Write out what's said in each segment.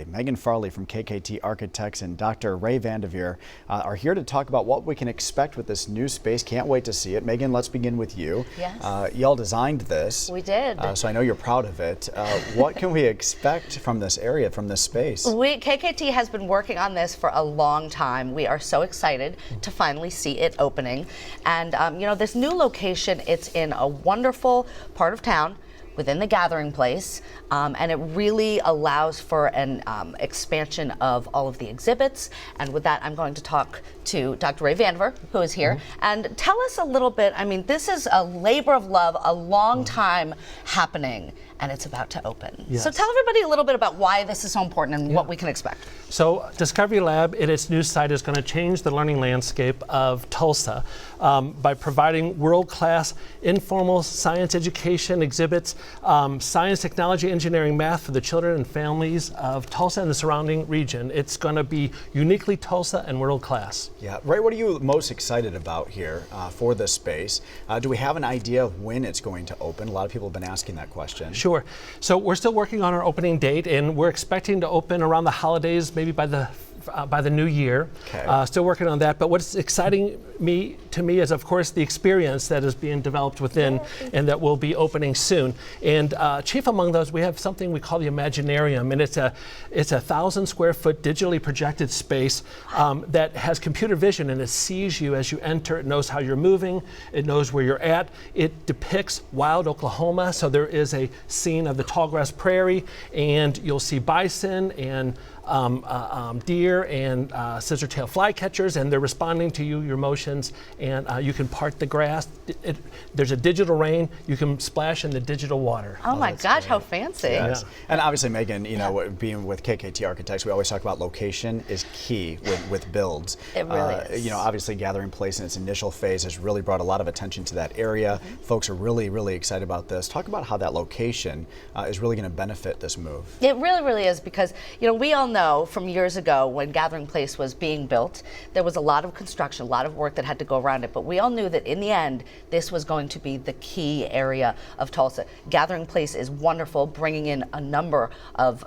today. Meagan Farley from KKT Architects and Dr. Vandiver are here to talk about what we can expect with this new space. Can't wait to see it. Meagan, let's begin with you. Yes. Y'all designed this. We did. So I know you're proud of it. What can we expect from this area, from this space? KKT has been working on this for a long time. We are so excited to finally see it opening. And you know, this new location, it's in a wonderful part of town within the gathering place, and it really allows for an expansion of all of the exhibits. And with that, I'm going to talk to Dr. Vandiver, who is here, and tell us a little bit. I mean, this is a labor of love, a long time happening, and it's about to open. Yes. So tell everybody a little bit about why this is so important and what we can expect. So Discovery Lab at its new site is going to change the learning landscape of Tulsa by providing world-class informal science education exhibits, science, technology, engineering, math for the children and families of Tulsa and the surrounding region. It's going to be uniquely Tulsa and world-class. Yeah, Ray, what are you most excited about here for this space? Do we have an idea of when it's going to open? A lot of people have been asking that question. Sure. So we're still working on our opening date, and we're expecting to open around the holidays, maybe by the new year. Okay. Still working on that, but what's exciting to me is, of course, the experience that is being developed within and that will be opening soon. And chief among those, we have something we call the Imaginarium, and it's a 1,000 square foot digitally projected space that has computer vision, and it sees you as you enter. It knows how you're moving. It knows where you're at. It depicts wild Oklahoma, so there is a scene of the tallgrass prairie, and you'll see bison and deer and scissor-tail flycatchers, and they're responding to your motions, and you can part the grass. There's a digital rain. You can splash in the digital water. Oh my gosh, great. How fancy. Yes. Yeah. And obviously, Meagan, you know, being with KKT Architects, we always talk about location is key with builds. It really is. You know, obviously Gathering Place in its initial phase has really brought a lot of attention to that area. Folks are really, really excited about this. Talk about how that location is really going to benefit this move. It really, really is, because, you know, we all know from years ago when Gathering Place was being built, there was a lot of construction, a lot of work that had to go around it, but we all knew that in the end, this was going to be the key area of Tulsa. Gathering Place is wonderful, bringing in a number of,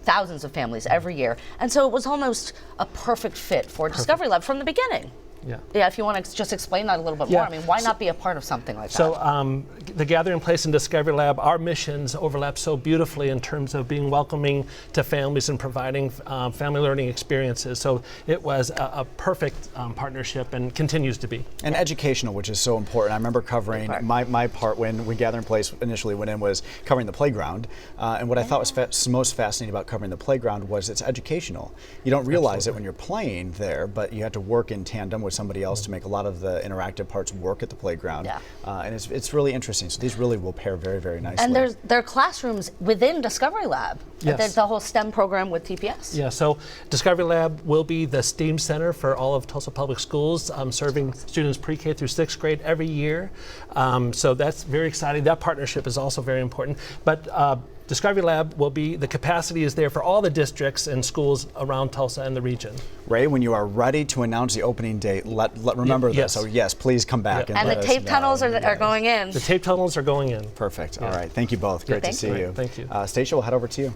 thousands of families every year, and so it was almost a perfect fit for Discovery Lab from the beginning. Yeah, if you want to just explain that a little bit more. I mean, why not be a part of something like that? So the Gathering Place and Discovery Lab, our missions overlap so beautifully in terms of being welcoming to families and providing family learning experiences. So it was a perfect partnership and continues to be. And educational, which is so important. I remember covering my part when Gathering Place initially went in was covering the playground. And what I thought was most fascinating about covering the playground was it's educational. You don't realize it when you're playing there, but you have to work in tandem with somebody else to make a lot of the interactive parts work at the playground. And it's really interesting. So these really will pair very, very nicely. And there are classrooms within Discovery Lab. Yes. There's the whole STEM program with TPS. Yeah, so Discovery Lab will be the STEAM center for all of Tulsa Public Schools, serving students pre-K through 6th grade every year. So that's very exciting. That partnership is also very important. But Discovery Lab will be, the capacity is there for all the districts and schools around Tulsa and the region. Ray, when you are ready to announce the opening date, remember this. So yes, please come back. And the tape tunnels are going in. The tape tunnels are going in. Perfect. All right. Thank you both. Great to see you. Thank you. Stacia, we'll head over to you.